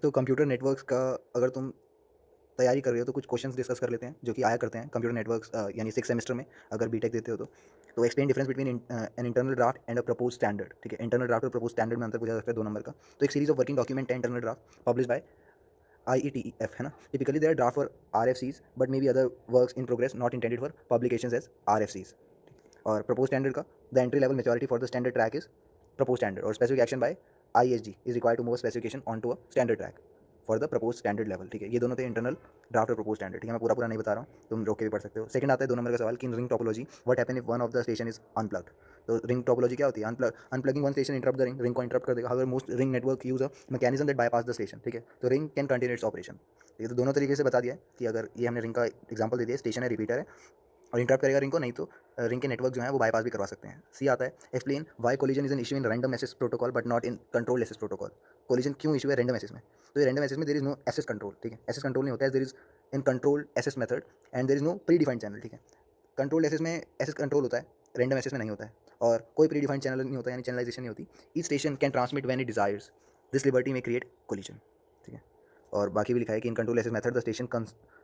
तो computer networks का अगर तुम तैयारी कर रहे हो तो कुछ क्वेश्चंस डिस्कस कर लेते हैं जो कि आया करते हैं कंप्यूटर नेटवर्क्स यानी 6 सेमेस्टर में अगर बीटेक देते हो तो explain difference between an internal draft and a propose standard. ठीक है, इंटरनल ड्राफ्ट और प्रपोज स्टैंडर्ड में अंतर पूछा जा सकता है 2 नंबर का। तो एक सीरीज ऑफ वर्किंग डॉक्यूमेंट है internal draft publish by IETF है ना। Typically there draft for RFCs but may be other works in progress not intended for publications as RFCs। और प्रपोज स्टैंडर्ड का the entry level maturity for the standard track is propose standard और specific action by ISG is required to move specification on to a standard track for the propose standard level. ठीक है, ये दोनों थे internal draft और propose standard. ठीक है, मैं पूरा पूरा नहीं बता रहा हूँ, तुम रोक के भी पढ़ सकते हो। सेकंड आता है 2 नंबर का सवाल कि ring topology what happen if one of the station is unplugged. तो रिंग टोपोलॉजी क्या होती है? अनप्लगिंग one station interrupt the ring को इंटरप्ट कर देगा। However most ring network use a mechanism that bypass the station. ठीक है, तो ring can continue its operation. ठीक है, तो दोनों तरीके से बता दिया है कि अगर ये हमने रिंग का एग्जांपल दे दिया, स्टेशन है, रिपीटर है और इंटरप्ट करेगा रिंग को, नहीं तो रिंग के नेटवर्क जो है वो बाईपास भी करवा सकते हैं। सी आता है explain why collision is an issue in random access protocol but not in control access protocol. Collision क्यों इशू है रैंडम एक्सेस में? तो ये रैंडम एक्सेस में there is no access control. ठीक है, एक्सेस कंट्रोल नहीं होता है, there is in control access method and there is no predefined channel. ठीक है, कंट्रोल एक्सेस में एक्सेस कंट्रोल होता है, रैंडम एक्सेस में नहीं होता है और कोई प्री डिफाइंड चैनल नहीं होता, यानी चैनलाइजेशन नहीं होती। Each station can transmit when it desires, this liberty में क्रिएट कोलिजन। ठीक है, और बाकी भी लिखा है कि in control access method the station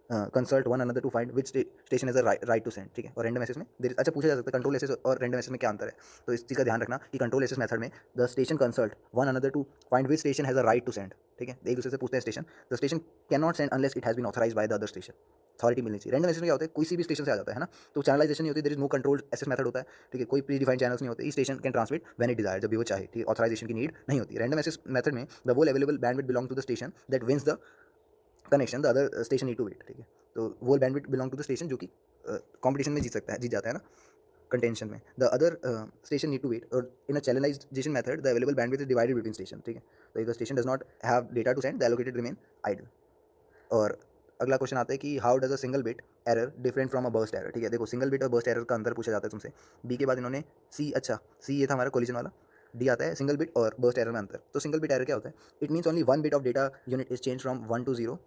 consult one another to find which station is a right to send. ठीक है, और रैंडम एक्सेस में अच्छा पूछा जा सकता है कंट्रोल एक्सेस और रैंडम एक्सेस में क्या अंतर है। तो इस चीज़ का ध्यान रखना कि कंट्रोल एक्सेस मेथड में the station consult one another to find which station has a right to send. ठीक है, एक दूसरे से पूछते हैं station, the station can not send unless it has been authorize by the other station. Authority मिलनी चाहिए। रैंडम एक्सेस में क्या होता है, किसी भी स्टेशन से आ जाता है ना, तो चैनलाइजेशन नहीं होती, there is no control access method होता है। ठीक है, कोई प्री डिफाइंड चैनल्स नहीं होते, station can transmit when it desire, जब भी वो चाहे। ठीक है, ऑथराइजेशन की नीड नहीं होती। रैंडम एक्सेस मेथड में the whole available bandwidth belong to the station that wins the connection, the other station need to wait. ठीक है, तो वो bandwidth belong to the station जो कि कंपटीशन में जीत सकता है, जीत जाता है ना कंटेंशन में। The other station need to wait और in a channelization method the available bandwidth is divided between station. ठीक है, तो if the station does not have data to send the allocated remain idle. और अगला question आता है कि how does a single bit error different from a burst error. ठीक है, देखो सिंगल बिट और बर्स्ट एरर का अंतर पूछा जाता है तुमसे। बी के बाद इन्होंने सी, अच्छा सी ये था हमारा कोलिजन वाला। डी आता है सिंगल बिट और बर्स्ट एरर में अंतर। तो सिंगल बिट एरर क्या होता है? It means only one bit of data unit is change from 1 to 0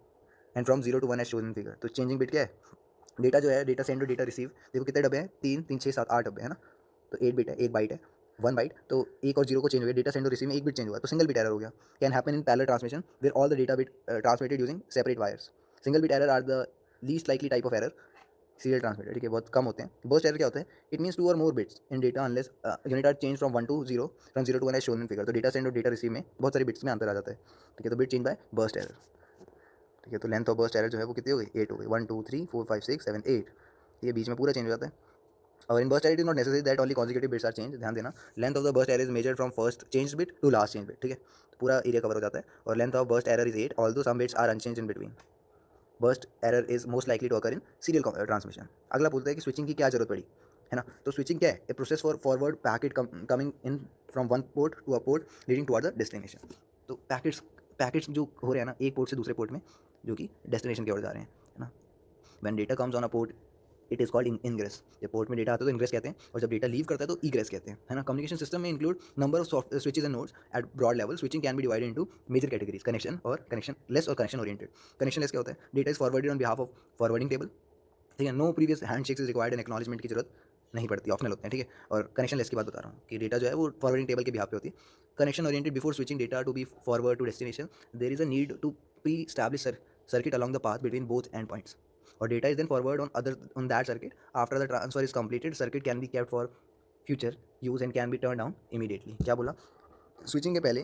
and from 0 to 1 as shown in figure. तो चेंजिंग बिट क्या है? डेटा जो है, डेटा सेंड और डेटा रिसीव। देखो कितने डब्बे हैं, 3 3 6 7 8 डब्बे है ना। तो 8 बिट है, एक बाइट है, 1 बाइट। तो एक और जीरो को चेंज हो गया, डेटा सेंड और रिसीव में एक बिट चेंज हुआ, तो सिंगल बिट एरर हो गया। Can happen in parallel transmission where all the data bit transmitted using separate wires. Single bit error are the least likely type of error serial transmitted. ठीक है, बहुत कम होते हैं। Burst error क्या होता है? इट मीन्स 2 और more bits in data unless unit are change from 1 to 0 फ्रॉम 0 to 1 as shown in figure. तो डेटा सेंड और डेटा रिसीव में बहुत सारे बिट्स में अंतर आ जाता है। ठीक है, तो bit change bye burst error. ठीक है, तो लेंथ ऑफ बर्स्ट एरर जो है वो कितनी हो गई? 8 हो गई। 1 2 3 4 5 6 7 8। ये बीच में पूरा चेंज हो जाता है। और in burst error it is not necessary that only consecutive bits are change. ध्यान देना, length of the burst error is measured from first change bit to last change bit. ठीक है, तो पूरा एरिया कवर हो जाता है। और length of burst error is 8 although some bits are unchanged in between. Burst error is most likely to occur in serial transmission. अगला पूछता है कि स्विचिंग की क्या जरूरत पड़ी, है ना। तो स्विचिंग क्या है? A process for forward packet coming in from one port to a port leading toward the destination. तो पैकेट्स जो हो रहे हैं ना एक पोर्ट से दूसरे पोर्ट में, जो कि डेस्टिनेशन की ओर जा रहे हैं, है ना। When data comes on a port it is called ingress. जब पोर्ट में डेटा आता है तो इनग्रेस कहते हैं, और जब डेटा लीव करता है तो ईग्रेस कहते हैं, है ना। कम्युनिकेशन सिस्टम में include number of switches and nodes at broad level. Switching can be divided into major categories, connection और कनेक्शन लेस और कनेक्शन ओरिएंटेड। कनेक्शन लेस क्या होता है? Data is forwarded on behalf of forwarding table. ठीक है, no previous handshakes is required and acknowledgement की जरूरत नहीं पड़ती, ऑप्शनल होते हैं। ठीक है, और कनेक्शन लेस की बात बता रहा हूँ कि डेटा जो है वो फॉरवर्डिंग टेबल के बिहाफ पे होती है। Connection oriented before switching data to be forward to destination there is a need to pre establish circuit along the path between both endpoints or data is then forwarded on that circuit. After the transfer is completed, circuit can be kept for future use and can be turned down immediately. क्या बोला? Switching के पहले,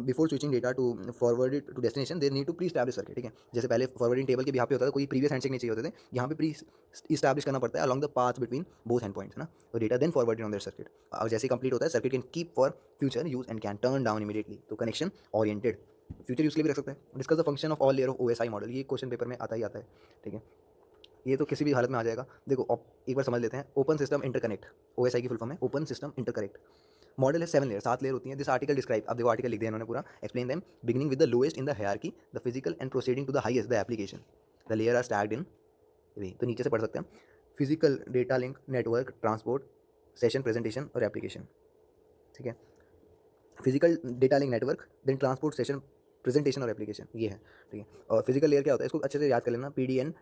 before switching data to forward to destination there need to pre establish circuit. ठीक है, जैसे पहले forwarding table के behalf पे होता था, कोई प्रीवियस हैंडशेक नहीं चाहिए होते थे, यहाँ पे प्री इस्टैब्लिश करना पड़ता है along the path between both hand points, है ना। तो data then forwarded on their circuit, और जैसे कंप्लीट होता है circuit can keep for future use and can turn down immediately. तो कनेक्शन ओरिएंटेड फ्यूचर यूज के लिए भी रख सकते हैं। Discuss the function of all layer of OSI model, ये क्वेश्चन पेपर में आता ही आता है। ठीक है, ये तो किसी भी हालत में आ जाएगा। देखो एक बार समझ लेते हैं। ओपन सिस्टम इंटरकनेक्ट, OSI की फुल फॉर्म है ओपन सिस्टम इंटरकनेक्ट। मॉडल है 7 लेयर, 7 लेयर होती हैं। दिस आर्टिकल डिस्क्राइब, अब देखो आर्टिकल लिख दिया इन्होंने पूरा, explain them beginning with the lowest in the hierarchy the physical and proceeding to the highest the application. The layer are stacked in way. तो नीचे से पढ़ सकते हैं, physical data link, network, transport, session, presentation और application. ठीक है, physical data link, network, then transport, session, presentation और एप्लीकेशन, ये है। ठीक है, और फिजिकल लेयर क्या होता है इसको अच्छे से याद कर लेना, PDN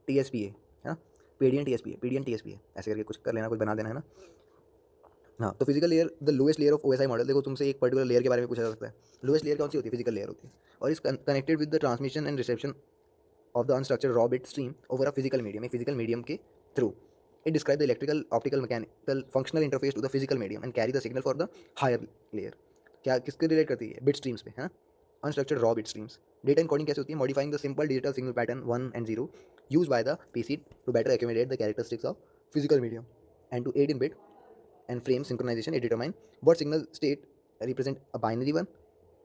TSPA, है ना। PDN TSPA, PDN TSPA ऐसे करके कुछ कर लेना, कुछ बना देना, है ना। हाँ, तो physical layer the lowest layer of OSI model. देखो तुमसे एक पर्टिकुलर लेयर के बारे में पूछा जा सकता है, लोएस्ट लेयर कौन सी होती है? फिजिकल लेयर होती है, और इस connected with the transmission and reception of the unstructured raw bit stream over a physical medium, एक physical medium के through. It describes the electrical, optical, mechanical, functional interface to the physical medium and carry the signal for the higher layer. क्या किसके relate करती है? Bit streams पे, है ना? Unstructured raw bit streams. Data encoding कैसे होती है? Modifying the simple digital signal pattern 1 and 0 used by the PC to better accommodate the characteristics of physical medium and to aid in bit and frame synchronization. It determine what signal state represent a binary one,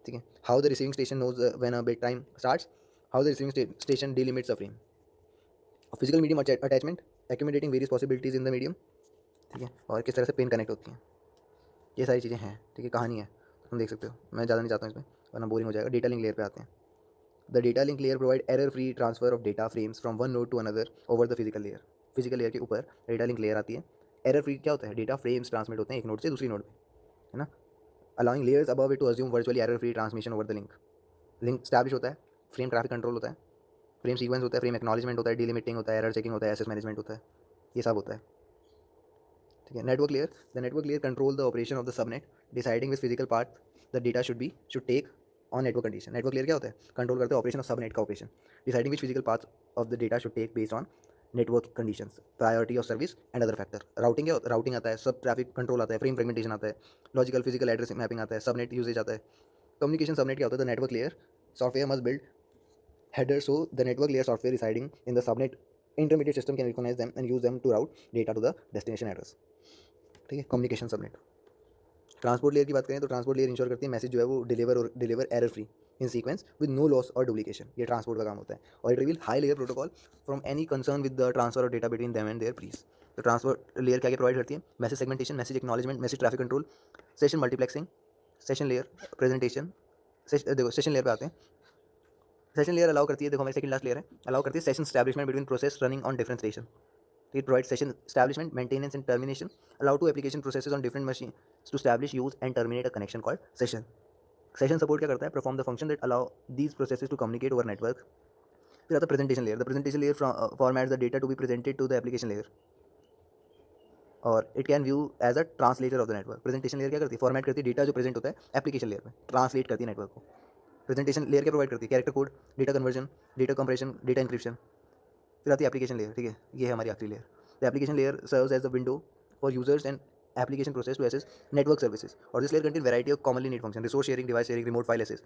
ठीक है? How the receiving station knows when a bit time starts, how the receiving station delimits a frame. Physical medium attachment, accumulating various possibilities in the medium, ठीक है? और किस तरह से pen connect होती हैं, ये सारी चीज़ें हैं, ठीक है? कहानी है, तुम देख सकते हो, मैं ज़्यादा नहीं चाहता हूँ इसमें वरना बोरिंग हो जाएगा। डेटा लिंक लेयर पे आते हैं। The data link layer provide error free transfer of data frames from one node to another over the physical layer. Physical layer के ऊपर डेटा लिंक लेयर आती है। एरर फ्री क्या होता है? डेटा फ्रेम्स ट्रांसमिट होते हैं एक नोड से दूसरी नोड पे, है ना? Allowing layers above it to assume virtually error free transmission over the link. Link establish होता है, फ्रेम ट्रैफिक कंट्रोल होता है, फ्रेम सीक्वेंस होता है, फ्रेम एक्नॉलेजमेंट होता है, डिलिमिटिंग होता है, एरर चेकिंग होता है, एसेस मैनेजमेंट होता है, ये सब होता है, ठीक है? Network layer, the network layer control the operation of the subnet, deciding which physical part the data should take on network condition. Network layer क्या होता है? कंट्रोल करते हैं ऑपरेशन ऑफ सबनेट का operation, deciding which physical part of the data should take based on network conditions, priority of service and other factor. Routing क्या होता है? Routing आता है, सब ट्रैफिक कंट्रोल आता है, फ्रेम फ्रेगमेंटेशन आता है, लॉजिकल फिजिकल एड्रेस मैपिंग आता है, सबनेट यूजेज आता है, कम्युनिकेशन सबनेट क्या होता है? The network layer software must build header, so the network layer software residing in the subnet intermediate system can recognize them and use them to route data to the destination address, ठीक है? Communication subnet. Transport layer की बात करें तो transport layer ensure करती है message जो है वो deliver error free in sequence with no loss और डुप्लीकेशन। ये ट्रांसपोर्ट का काम होता है। और it reveal high layer protocol from any concern with the transfer of data between them and their please. तो ट्रांसपोर्ट लेयर क्या क्या प्रोवाइड करती है? Message segmentation, message acknowledgement, message traffic control, session multiplexing, session layer presentation. देखो session layer पे आते हैं। Session layer allow करती है, देखो हमारी सेकंड लास्ट लेयर है, अलाउ करती है session establishment between process running on different station. It provides session establishment, maintenance, and termination. Allow two application processes on different machines to establish, use, and terminate a connection called session. Session support क्या करता है? Perform the function that allow these processes to communicate over network. फिर आता है presentation layer. The presentation layer formats the data to be presented to the application layer. और it can view as a translator of the network. Presentation layer क्या करती है? Format करती है data जो present होता है application layer में, translate करती है network को। Presentation layer क्या provide करती है? Character code, data conversion, data compression, data encryption. फिर आती है एप्लीकेशन लेयर, ठीक है? ये है हमारी आखिरी layer. The application layer serves as the window for users and application process to access network services. और this layer contain variety of commonly need function, resource sharing, device sharing, remote file access,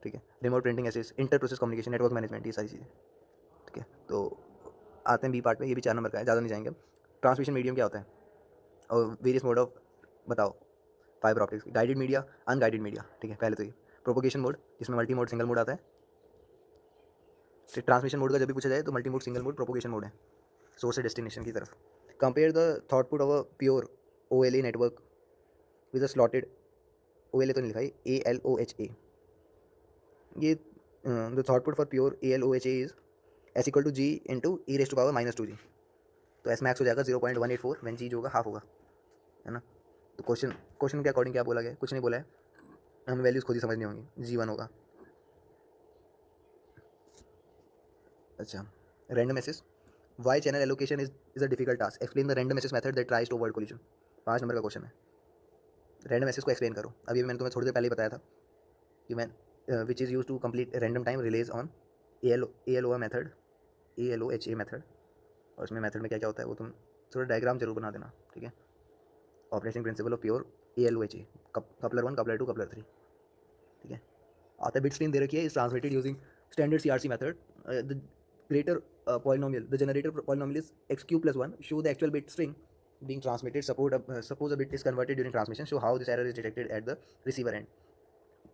ठीक है? Remote printing access, inter process communication, network management, ये सारी चीज़ें, ठीक है? तो आते हैं बी पार्ट में, ये भी 4 नंबर का है, ज़्यादा नहीं जाएंगे अब। ट्रांसमिशन मीडियम क्या होता है और वेरियस मोड ऑफ बताओ। Fibre optics, guided media, unguided media, ठीक है? पहले तो ये प्रोपोगेशन मोड, जिसमें मल्टी मोड, सिंगल मोड आता है। ट्रांसमिशन मोड का जब भी पूछा जाए तो multi mode, single mode, propagation mode है, सोर्स से डेस्टिनेशन की तरफ। Compare the throughput of a pure OLA network with a slotted, OLA तो नहीं लिखा है, ALOHA। ये the throughput for pure ALOHA is S equal to G into e⁻⁻²G। तो S मैक्स हो जाएगा 0.184 व्हेन G जो होगा हाफ होगा, है ना? तो क्वेश्चन के अकॉर्डिंग क्या बोला गया? कुछ नहीं बोला है, हमें वैल्यूज़ खुद ही समझनी होंगी। G1 होगा। अच्छा, random access, why channel allocation is a difficult task, explain the random access method that tries to avoid collision. 5 number का क्वेश्चन है, रैंडम एक्सेस को एक्सप्लेन करो। अभी मैंने तुम्हें थोड़ी देर पहले ही बताया था कि मैं which is use to complete random time relies on ALOA method, ALOHA method. और इसमें मेथड में क्या क्या होता है वो तुम थोड़ा डायग्राम जरूर बना देना, ठीक है? Operating principle of pure ALOHA, coupler 1, coupler 2, coupler 3, ठीक है? आता है बिट स्ट्रीम दे रखी है, is translated using standard CRC method. The greater polynomial, the generator polynomial is x³ + 1, show the actual bit string being transmitted. Suppose a bit is converted during transmission, show how this error is detected at the receiver end.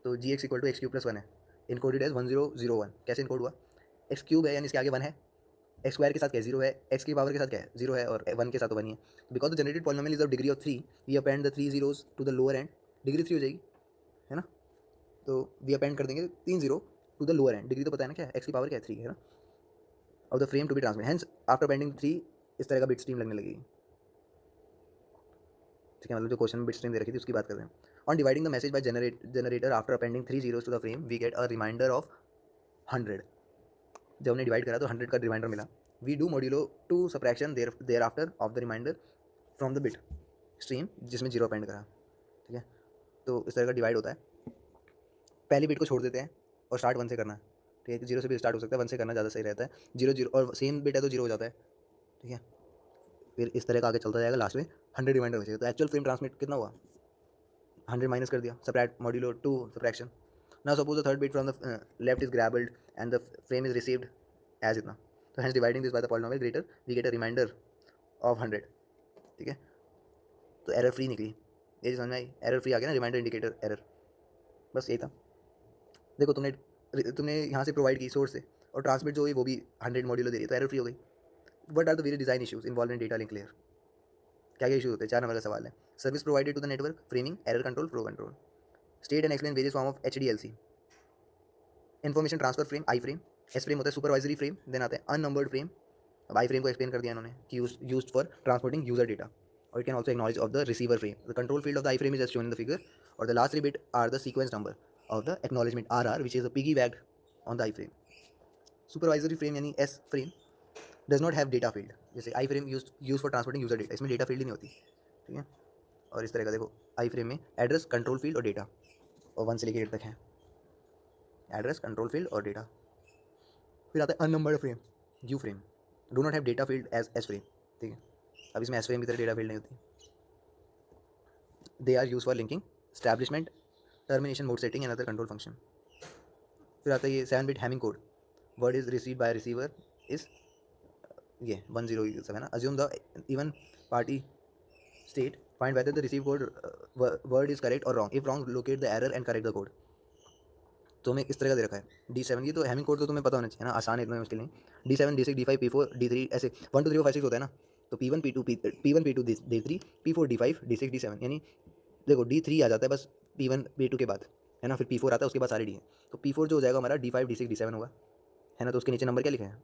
तो gx equal to x³ + 1 है, encoded as 1001। कैसे encode हुआ? x³ है यानी इसके आगे 1 है, x² के साथ क्या है? 0 है, x की पावर के साथ क्या है? 0 है, और 1 के साथ तो 1 ही है। Because the generated polynomial is of degree of 3, we append the 3 zeros to the lower end, degree 3 हो जाएगी, है ना? तो वी अपेंड कर देंगे 3 0 to the lower end, degree तो पता है ना क्या है, x की पावर क्या है? 3, है ना? Of the frame to be transmit, hence after pending 3 इस तरह का बिट स्ट्रीम लगने लगेगी, ठीक है? मतलब जो क्वेश्चन में बिट स्ट्रीम दे रखी थी उसकी बात कर रहे हैं। On dividing the message by generator after appending 3 zeros to the frame, we get a remainder of 100। जब हमने डिवाइड करा तो 100 का रिमाइंडर मिला। We do modulo two subtraction thereafter of the remainder from the bit, stream जिसमें zero append करा, ठीक है। तो इस तरह का डिवाइड होता है। पहली बिट को छोड़ देते हैं और स्टार्ट 1 से करना है, ठीक है। तो 0 से भी स्टार्ट हो सकता है, 1 से करना ज़्यादा सही रहता है। 0 0 और सेम बिट है तो 0 हो जाता है, ठीक है। फिर इस तरह का आगे चलता जाएगा, लास्ट में 100 रिमाइंडर बचेगा। तो एक्चुअल फ्रेम ट्रांसमिट कितना हुआ, 100 माइनस कर दिया, subtract modulo 2 subtraction. Now suppose the third bit from the left is garbled and the frame is received as इतना। तो hence dividing this by the polynomial greater we get a remainder of 100, ठीक है। तो error free निकली, ये समझ में आई, error free आ गया ना, रिमाइंडर इंडिकेटर एरर। बस यही था। देखो तुमने तुमने यहाँ से प्रोवाइड की सोर्स से, और ट्रांसमिट जो हुई वो भी 100 मॉड्यूलो दे रही है, तो एरर फ्री हो गई। What are the very design issues involve in data link layer, क्या क्या इशूज होते हैं, 4 नंबर का सवाल है। Service provided to the network, framing, error control, flow control, state and explain various form of HDLC, information transfer frame, I frame, S frame होता है supervisory frame, then आता है अननंबर्ड फ्रेम। अब आई फ्रेम को explain कर दिया इन्होंने कि used for transporting user data, और it can also acknowledge of the receiver frame. The control field of the I frame is as shown in the figure, और the last 3 bit are the sequence number of the acknowledgement RR which is a piggybacked on the I frame. Supervisory frame यानी S frame does not have data field, जैसे I frame use for transporting user data, इसमें data field ही नहीं होती, ठीक है। और इस तरह का देखो आई फ्रेम में एड्रेस, कंट्रोल फील्ड और डेटा, और 1 से लेकर 8 तक है, एड्रेस, कंट्रोल फील्ड और डेटा। फिर आता है unnumbered frame, U frame, do not have data field as S frame, ठीक है। अब इसमें एस फ्रेम की तरह डेटा फील्ड नहीं होती। They are use for linking, establishment, termination, mode setting and other control function. फिर आता है ये 7 bit Hamming code, word is receive by receiver is ये 10 सब है ना। Assume the even parity state, find whether the receive code word is correct or wrong, if wrong locate the error and correct the code। तो हमें इस तरह का दे रखा है D7, ये तो हैमिंग कोड तो तुम्हें पता होना चाहिए ना, आसान है, इतना मुश्किल नहीं। D7 D6 D5 P4 D3 ऐसे 1 2 3 4 5 6 होता है ना। तो P1 P2 P1 P2 D3 P4 D5 D6 D7, यानी देखो D3 आ जाता है बस P1 P2 के बाद, है ना। फिर P4 आता है, उसके बाद सारे D हैं। तो P4 जो हो जाएगा हमारा D5 D6 D7 होगा, है ना। तो उसके नीचे नंबर क्या लिखा है,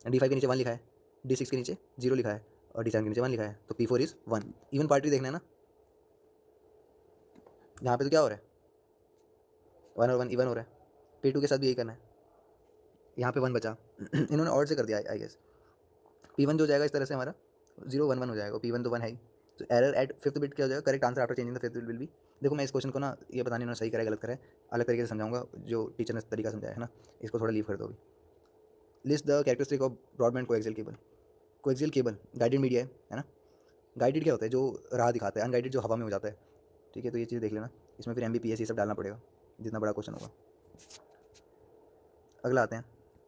D5 के नीचे 1 लिखा है, D6 के नीचे 0 लिखा है, और D7 के नीचे 1 लिखा है। तो P4 इज 1। इवन पार्टी देखना है ना, यहाँ पे तो क्या हो रहा है, 1 और 1 इवन हो रहा है। P2 के साथ भी यही करना है, यहाँ पे 1 बचा इन्होंने और से कर दिया आई गेस। P1 जो हो जाएगा इस तरह से हमारा 0 1 1 हो जाएगा, P1 तो 1 है ही। तो एरर एट 5th बिट क्या हो जाएगा, correct answer after changing the 5th bit will be. देखो मैं इस क्वेश्चन को ना, ये बताने उन्होंने सही करा है गलत करा है, अलग तरीके से समझाऊंगा, जो टीचर ने तरीका समझाया है ना, इसको थोड़ा लीव कर दो अभी। List the characteristic of broadband coaxial cable. Coaxial cable guided media है ना। गाइडेड क्या होता है, जो राह दिखाता है, अनगाइडेड जो हवा में हो जाता है, ठीक है। तो ये चीज़ देख लेना, इसमें फिर MBPS ये सब डालना पड़ेगा जितना बड़ा क्वेश्चन होगा। अगला आते हैं,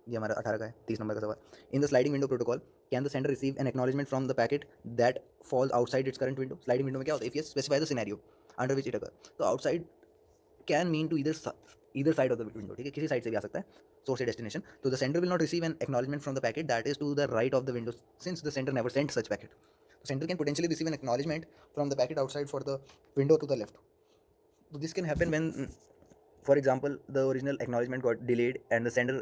ये हमारा 18 का है, 30 नंबर का सवाल। In the sliding window protocol can the sender receive an acknowledgement from the packet that falls outside its current window. Sliding window में क्या होता है, if you specify the scenario under which it occur. तो outside can mean to either side of the window, ठीक है, किसी side से भी आ सकता है, सोर्स से डेस्टिनेशन। तो the sender will not receive an acknowledgement from the packet that is to the right of the window since the sender never sent such packet. तो sender can potentially receive an acknowledgement from the packet outside for the window to the left. So this can happen when, for example, the original acknowledgement got delayed and the sender.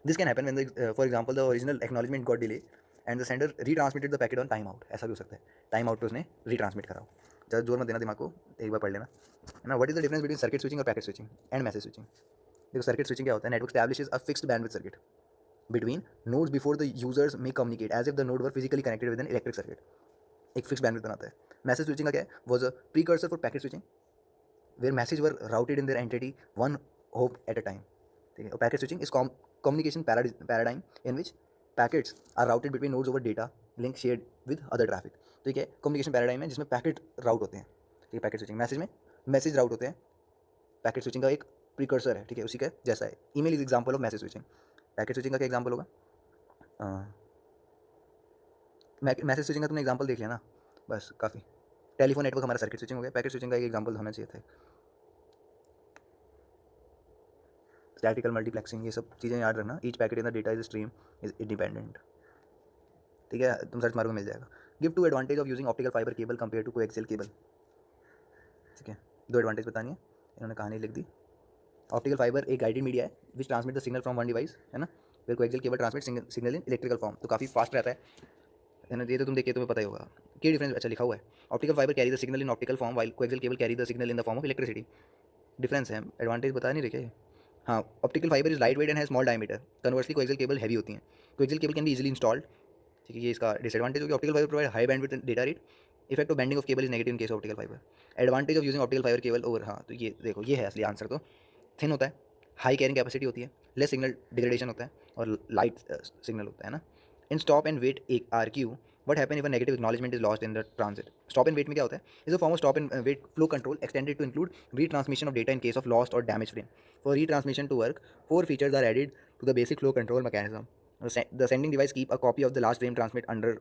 This can happen when for example, the original acknowledgement got delayed and the sender retransmitted the packet on timeout। ऐसा भी हो सकता है, time out पे उसने retransmit करा हो। ज़्यादा जोर मत देना दिमाग को, एक बार पढ़ लेना, है ना। What is the difference between circuit switching और packet switching and message switching. देखो सर्किट स्विचिंग क्या होता है, network establishes a fixed bandwidth circuit between nodes before the users may communicate as if the node were physically connected with an electric circuit। एक fixed bandwidth बनाता है। Message switching का क्या है, was a precursor for packet switching where messages were routed in their entity one hop at a time, ठीक है। और packet switching is communication paradigm in which packets are routed between nodes over data link shared with other traffic। तो ये communication paradigm है जिसमें packet राउट होते हैं, ठीक है। पैकेट स्विचिंग मैसेज में मैसेज राउट होते हैं, पैकेट स्विचिंग का एक प्रीकर्सर है, ठीक है, उसी का जैसा है। Email is example of message switching. Packet switching का क्या एग्जांपल होगा, मैसेज स्विचिंग का तुमने एग्जांपल देख लिया ना, बस काफ़ी। टेलीफोन नेटवर्क हमारा सर्किट स्विचिंग हो गया, पैकेट स्विचिंग का एक एग्जांपल होना चाहिए था। स्टैटिकल मल्टीप्लेक्सिंग, ये सब चीज़ें याद रखना। Each packet in the data is stream is independent, ठीक है, तुम सर्च मारोगे मिल जाएगा। Give two advantage of using optical fibre cable compare to coaxial cable, ठीक है। 2 एडवांटेज बतानी है, इन्होंने कहानी लिख दी। ऑप्टिकल फाइबर एक गाइडेड मीडिया है which transmit the signal from one device, है ना। फिर coaxial cable transmit signal in electrical form, तो काफ़ी फास्ट रहता है ना। ये तो तुम देखिए तुम्हें पता ही होगा क्या डिफरेंस, अच्छा लिखा हुआ है। Optical fibre carry the signal in optical form while coaxial cable carry the signal in the form of electricity. Difference है, एडवांटेज बता नहीं रखे। हाँ, optical fibre is light weight and है small diameter, conversely coaxial cable heavy होती हैं। Coaxial cable can be easily installed, ठीक है, ये इसका डिसएडवांटेज हो गया। Optical fibre provide high bandwidth data rate, effect of bending of cable is negative in case of optical fibre. Advantage of using optical fibre cable over, हाँ तो ये देखो ये है असली आंसर. तो थिन होता है, हाई कैरिंग कैपेसिटी होती है, लेस सिग्नल डिग्रेडेशन होता है और लाइट सिग्नल होता है ना. In stop and wait A R Q what happen if negative acknowledgement is lost in the transit. Stop and wait में क्या होता है, is a form of stop and wait flow control extended to include retransmission of data in case of lost or damaged frame. For retransmission to work, 4 features are added to the basic flow control mechanism. The sending device keep a copy of the last frame transmit under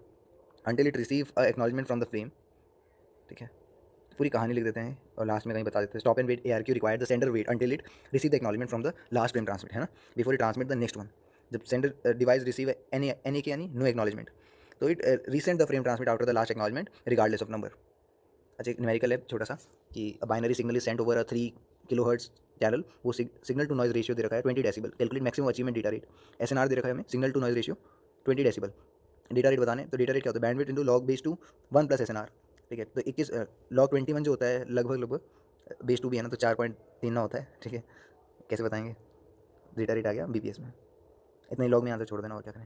until it receive a acknowledgement from the frame. ठीक है, पूरी कहानी लिख देते हैं और last में कहीं बता देते हैं. Stop and wait A R Q require the sender wait until it receive the acknowledgement from the last frame transmit, है ना, before it transmit the next one. जब सेंडर डिवाइस रिसीव एनी के यानी नो एक्नॉलेजमेंट, तो it resend the frame transmit after the last acknowledgement regardless of number. अच्छा, एक numerical है छोटा सा कि binary signal is sent over a 3 kilohertz channel. वो सिग्नल टू नॉइज रेशियो दे रखा है 20 decibel. Calculate maximum achievement data rate. SNR दे रखा है हमें, signal to noise ratio 20 decibel. Data rate बताने, तो डेटा रेट क्या होता है, bandwidth into log base two 1 plus SNR. ठीक है, तो 21 लॉग 21 जो होता है लगभग बेस टू भी है ना, तो 4.3 होता है. ठीक है, कैसे बताएंगे, डेटा रेट आ गया बीपीएस में. इतना ही लॉग में आंसर छोड़ देना और क्या करें.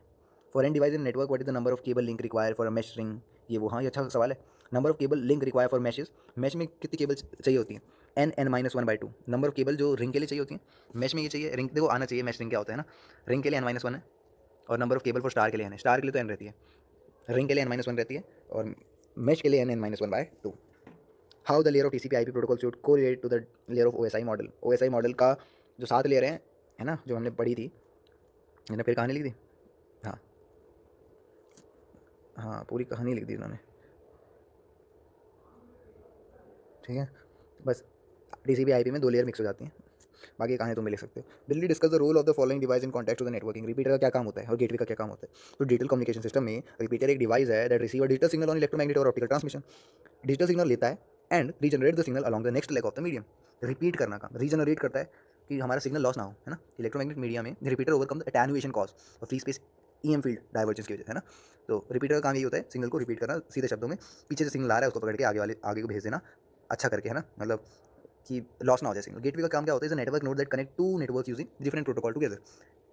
For N device in network what is the number of cable link require for a mesh ring. ये वो, हाँ ये अच्छा सवाल है. Number of cable link require for meshes, mesh में कितनी केबल चाहिए होती है, n-1/2. नंबर ऑफ केबल जो रिंग के लिए चाहिए होती है, मैश में ये चाहिए. रिंग देखो आना चाहिए, मैश रिंग क्या होता है ना, रिंग के लिए n-1 है और number of cable for star के लिए n है. स्टार के लिए तो n रहती है, रिंग के लिए n-1 रहती है और मैश के लिए n-1/2. How the layer of TCP IP protocol should correlate to the layer of OSI model. OSI model का जो 7 लेयर है ना, जो हमने पढ़ी थी, मैंने फिर कहानी लिख दी. हाँ हाँ, पूरी कहानी लिख दी उन्होंने. ठीक है, बस टीसीपी आईपी में 2 लेयर मिक्स हो जाती हैं, बाकी कहानी तुम भी लिख सकते हो. बिल्ली discuss the role of the following device in context to the networking. Repeater का क्या काम होता है और गेटवे का क्या काम होता है. तो डिजिटल कम्युनिकेशन सिस्टम में रिपीटर एक डिवाइस है that receive a digital signal on electromagnetic और ऑप्टिकल ट्रांसमिशन. डिजिटल सिग्नल लेता है and regenerate the signal along the next leg of the medium. Repeat करना काम, रीजनरेट करता है कि हमारा सिग्नल लॉस ना हो, है ना. इलेक्ट्रोमैग्नेटिक मीडिया में repeater overcome the attenuation cause और free space EM field divergence की वजह से, है ना. तो रिपीटर का काम यही होता है, सिग्नल को रिपीट करना. सीधे शब्दों में पीछे से सिग्नल आ रहा है उसको पकड़ के आगे को भेज देना अच्छा करके, है ना, मतलब कि लॉस ना हो जाए सिग्नल. गेटवे का काम क्या होता है, is a network node that connect to network using different protocol together.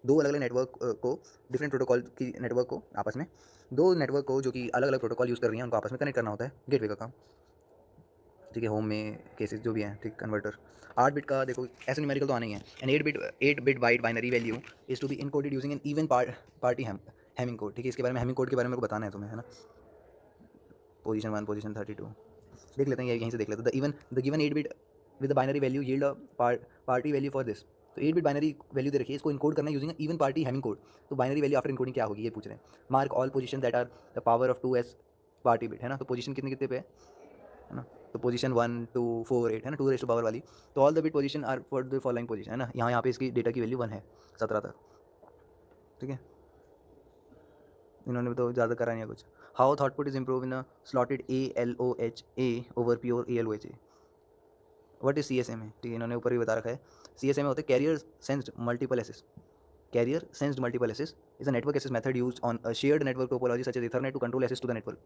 2 अलग अलग नेटवर्क को, डिफरेंट प्रोटोकॉल की नेटवर्क को आपस में, 2 नेटवर्क को जो कि अलग अलग प्रोटोकॉल यूज़ कर रही हैं उनको आपस में कनेक्ट करना होता है गेटवे का काम. ठीक है, होम में केसेस जो भी हैं, ठीक, कन्वर्टर. 8 बिट का देखो, ऐसे न्यूमेरिकल तो आना ही है. An 8 bit wide binary value is to be encoded using an even parity Hamming code. ठीक है, इसके बारे में हैमिंग कोड के बारे में को बताना है तुम्हें, है ना. पोजीशन 1 पोजीशन 32 देख लेते हैं, यहीं से देख लेते हैं. The given 8 bit with the binary value yield a party value for this. तो 8 बिट बाइनरी वैल्यू दे रखी है, इसको इनकोड करना using even parity Hamming code. तो बाइनरी वैल्यू आफ्टर इनकोडिंग क्या होगी ये पूछ रहे हैं. Mark all position that are the power of 2s parity bit, है ना. तो पोजीशन कितने कितने पे है ना. तो पोजीशन 1 2 4 8 है ना, 2 रेज़ टू पावर वाली. तो all the bit position are for the following position, है ना. यहाँ पे इसकी डेटा की वैल्यू 1 है 17 तक. ठीक है, इन्होंने तो ज़्यादा करा नहीं है कुछ. How throughput is improve in slotted ALOHA over pure ALOHA. What is CSMA. ठीक है, इन्होंने ऊपर भी बता रखा है. CSMA होते हैं carrier sensed multiple access. Carrier sensed multiple access is a network access method used on a shared network topology such as Ethernet to control access to the network.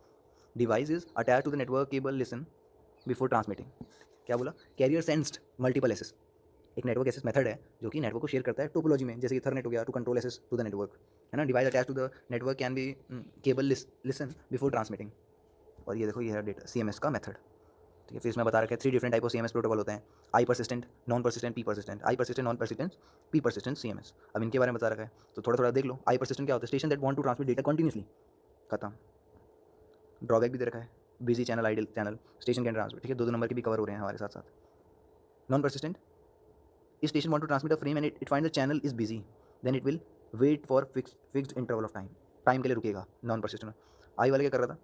Device is attached to the network cable listen before transmitting. क्या बोला, career sensed multiple assess. एक network assess method है जो कि network को share करता है topology में, जैसे इथरनेट हो गया, to control access to the network, है ना. Device attach to the network can be able listen before transmitting. और ये देखो, ये है डेटा CMS का मेथड. ठीक है, फिर इसमें बता रखा है 3 different type of CMS protocol होते हैं. I persistent, non persistent, P persistent. I persistent, non persistent, P persistent CMS. अब इनके बारे में बता रखा है तो थोड़ा थोड़ा देख लो. आई परसिस्टेंट क्या होता है, station that want to transmit data continuously. खत्म. ड्रॉबैक भी दे रखा है, busy channel, idle channel, station can transmit. ठीक है, 2 नंबर के भी कवर हो रहे हैं हमारे साथ साथ. Non persistent, station want to transmit a frame and it find the channel is busy, then it will wait for fixed interval of time. Time के लिए रुकेगा नॉन परसिस्टेंट में. आई वाले क्या कर रहा था,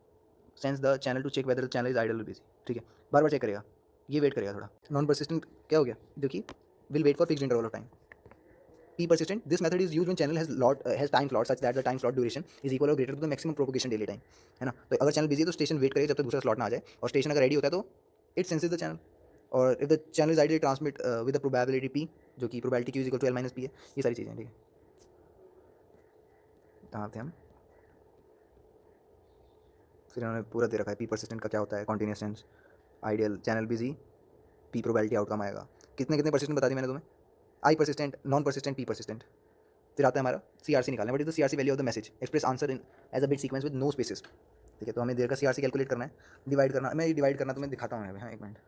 sense the channel to check whether the channel is idle और बिजी. ठीक है, बार बार चेक करेगा, ये वेट करेगा थोड़ा. नॉन परसिस्टेंट क्या हो गया, देखिए, will wait for fixed interval of time. P persistent, this method is used when channel has time slot such that the time slot duration is equal or greater to the maximum propagation delay time, है ना. तो अगर channel busy है तो station wait करेगा जब तक दूसरा स्लॉट ना आ जाए, और स्टेशन अगर रेडी होता है तो इट सेंसेस द चैनल. और if the channel is idle transmit with the probability P, जो कि probability Q is equal to L-P है. ये सारी चीज़ें. ठीक है, कहाँ थे हम. फिर उन्होंने पूरा दे रखा है P persistent का क्या होता है, continuous sense, ideal, channel busy, P probability outcome आएगा. कितने कितने परसिस्टेंट बता दी मैंने तुम्हें. I persistent, non persistent, P persistent. फिर आता है हमारा CRC निकालना. What is the CRC value of the message, express answer in as a bit sequence with no spaces. ठीक है, तो हमें देर का CRC कैलकुलेट करना है, डिवाइड करना, मैं डिवाइड करना तो मैं दिखाता हूँ यहाँ, एक minute.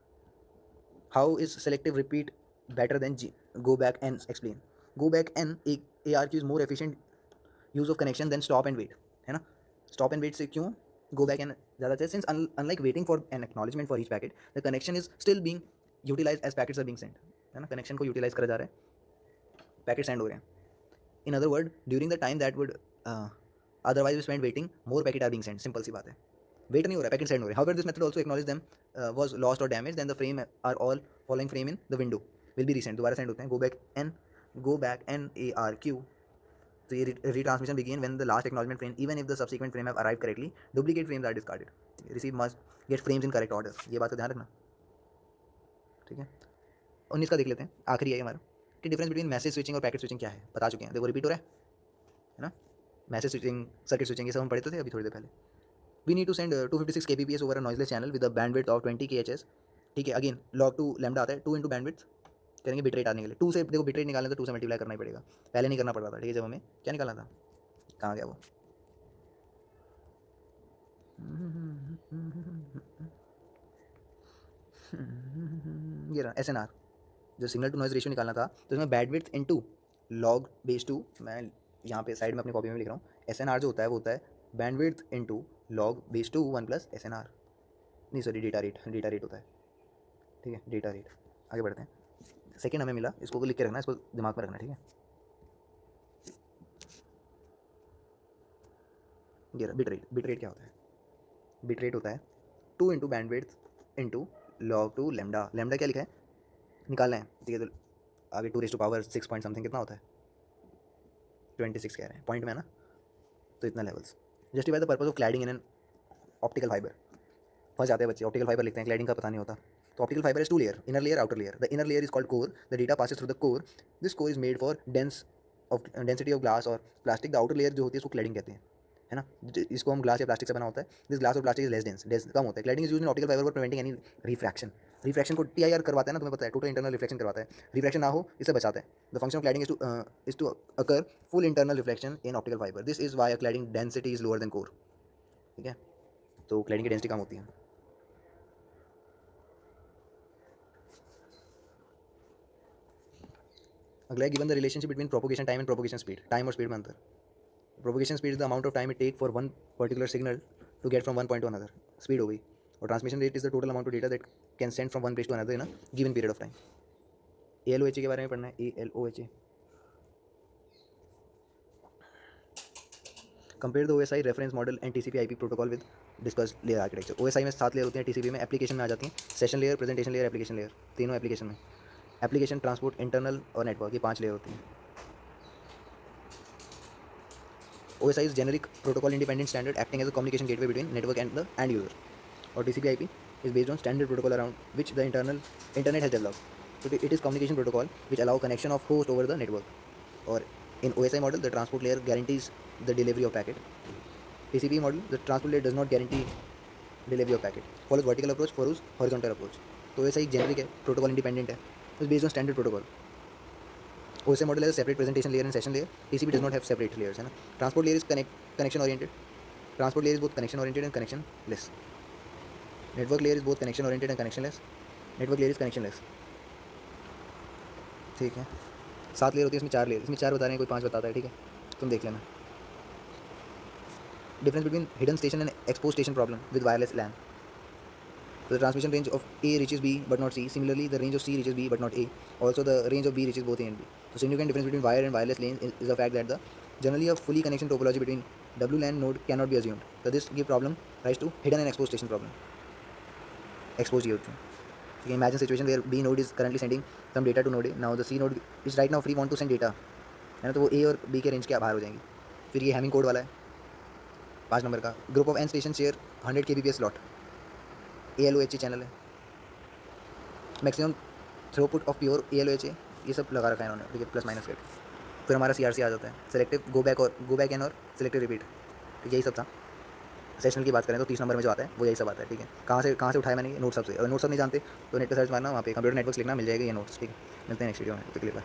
How is selective repeat better than go back N explain. Go back and ARQ is more efficient use of connection than stop and wait, है ना। स्टॉप एंड वेट से क्यों गो बैक एंड ज़्यादा अच्छा है, since unlike waiting for an acknowledgement for each packet the connection is still being utilise as packets are being send, है ना। Connection को यूटिलाइज करा जा रहा है, पैकेट सेंड हो रहे हैं। In other word during the time that would otherwise we spend waiting more packet are being send, simple सी बात है, वेट नहीं हो रहा है, पैकेट सेंड हो रहे हैं। However this method also acknowledge them was lost और damage then the frame are all following frame in the window will be resent, दोबारा सेंड होते हैं। Go back and ARQ, so retransmission begin when the last acknowledgement frame, even if the subsequent frame have arrived correctly, duplicate frames are discarded. Receive must get frames in correct order, ये बात का ध्यान रखना, ठीक है। 19 का देख लेते हैं, आखिरी है हमारा, कि डिफरेंस बिटवीन मैसेज स्विचिंग और पैकेट स्विचिंग क्या है, बता चुके हैं, देखो रिपीट हो रहा है ना। मैसेज स्विचिंग, सर्किट स्विचिंग, ये सब हम पढ़े तो थे अभी थोड़ी देर पहले। We need to send 256 kbps over a noiseless channel with a bandwidth of 20 kHz, ठीक है। अगेन log 2 लैम्डा आता है, 2 इंटू बैंडविड्थ करेंगे बिट रेट आने के लिए, 2 से देखो बिट रेट निकालना तो 2 से मल्टीप्लाई करना ही पड़ेगा, पहले नहीं करना पड़ रहा था, ठीक है। जब हमें क्या निकालना था, कहाँ गया वो, ये रहा SNR, जो सिग्नल टू नॉइज रेशियो निकालना था, तो इसमें बैंडविड्थ इनटू log बेस 2, मैं यहाँ पे साइड में अपनी कॉपी में लिख रहा हूँ, SNR जो होता है वो होता है bandwidth into log base 2 1 plus SNR, नहीं सॉरी डेटा रेट होता है, ठीक है, डेटा रेट। आगे बढ़ते हैं, सेकेंड हमें मिला, इसको लिख के रखना, इसको दिमाग में रखना, ठीक है। ये बिट रेट क्या होता है, बिट रेट होता है 2 into bandwidth into log 2 lambda, lambda क्या लिखा है निकालना है, ठीक है। तो आगे 2⁻6 पॉइंट समथिंग कितना होता है, 26 कह रहे हैं पॉइंट में, है ना। तो इतना levels, justify the purpose of cladding in an optical fibre, फंस जाते हैं बच्चे, ऑप्टिकल फाइबर लिखते हैं, क्लैडिंग का पता नहीं होता। तो optical fibre is 2 layer, inner layer outer layer, the inner layer is called core, the data passes through the core, this core is made for density of glass और plastic, the outer layer जो होती है उसको cladding कहते हैं, है ना। इसको हम ग्लास या प्लास्टिक से बना होता है, दिस ग्लास और प्लास्टिक इज लेस डेंस कम होता है। Cladding is used in optical fibre for preventing any refraction को TIR करवाता है ना, तुम्हें पता है, टोटल इंटरनल रिफ्लेक्शन करवाता है, रिफ्रैक्शन ना हो इसे बचाता है। The function of cladding is to occur full internal reflection in optical fibre, this is why cladding density is lower than core, ठीक है। तो क्लैडिंग की डेंसिटी कम होती है। अगला है given the relationship between propagation time and propagation speed, time और speed में अंतर। Propagation speed is the amount of time it take for one particular signal to get from one point to another, speed हो गई। और transmission rate is the total amount of data that can send from one place to another in a given period of time. ALOHA के बारे में पढ़ना है, ALOHA, compare the OSI reference model and TCP/IP protocol with discuss layer architecture. OSI में 7 layer होती हैं, TCP में application में आ जाती हैं, session layer, presentation layer, application layer, तीनों एप्लीकेशन में, एप्लीकेशन, ट्रांसपोर्ट, इंटरनल और नेटवर्क, ये 5 लेयर होती हैं। OSI is generic protocol independent standard acting as a communication gateway between network and the end user. Or TCP/IP is based on standard protocol around which the internet has developed. So it is communication protocol which allow connection of host over the network. Or in OSI model, the transport layer guarantees the delivery of packet. TCP model, the transport layer does not guarantee delivery of packet. Follows vertical approach, follows horizontal approach. तो OSI generic है, protocol independent है, it's based on standard protocol. OSI model has a separate presentation layer and session layer. TCP does not have separate layers, है ना. Transport layer is connection oriented. Transport layer is both connection oriented and connectionless. Network layer is both connection oriented and connectionless. Network layer is connectionless. ठीक है, 7 layer होती है, इसमें 4 layer, इसमें 4 बता रहे हैं, कोई 5 बताता है, ठीक है, तुम देख लेना. Difference between hidden station and exposed station problem with wireless LAN. So the transmission range of A reaches B but not C. Similarly, the range of C reaches B but not A. Also, the range of B reaches both A and B. So significant difference between wire and wireless lanes is the fact that the generally a fully connection topology between WLAN node cannot be assumed. So this give problem rise to hidden and exposed station problem. Exposed ये होती है. Okay, imagine situation where B node is currently sending some data to node A. Now the C node is right now free want to send data. है ना, तो वो A और B के range के बाहर हो जाएंगी. फिर ये हैमिंग कोड वाला है 5 नंबर का. Group of N station share 100 kbps slot. ALOHA channel है. Maximum throughput of pure ALOHA, ये सब लगा रखा है इन्होंने, ठीक है, प्लस माइनस करके. फिर हमारा CRC आ जाता है, सेलेक्टिव गो बैक एन और सेलेक्टिव रिपीट. ठीक, यही सब था. सेशनल की बात करें तो 30 नंबर में जो आता है वो यही सब आता है. ठीक है, कहाँ से उठाया मैंने, नोट्स सब से. अगर नोट्स सब नहीं जानते तो नेट पर सर्च मारना, वहाँ पे कंप्यूटर नेटवर्क्स लिखना, मिल जाएगा ये नोट्स. ठीक है, मिलते हैं नेक्स्ट वीडियो में, तो क्लियर.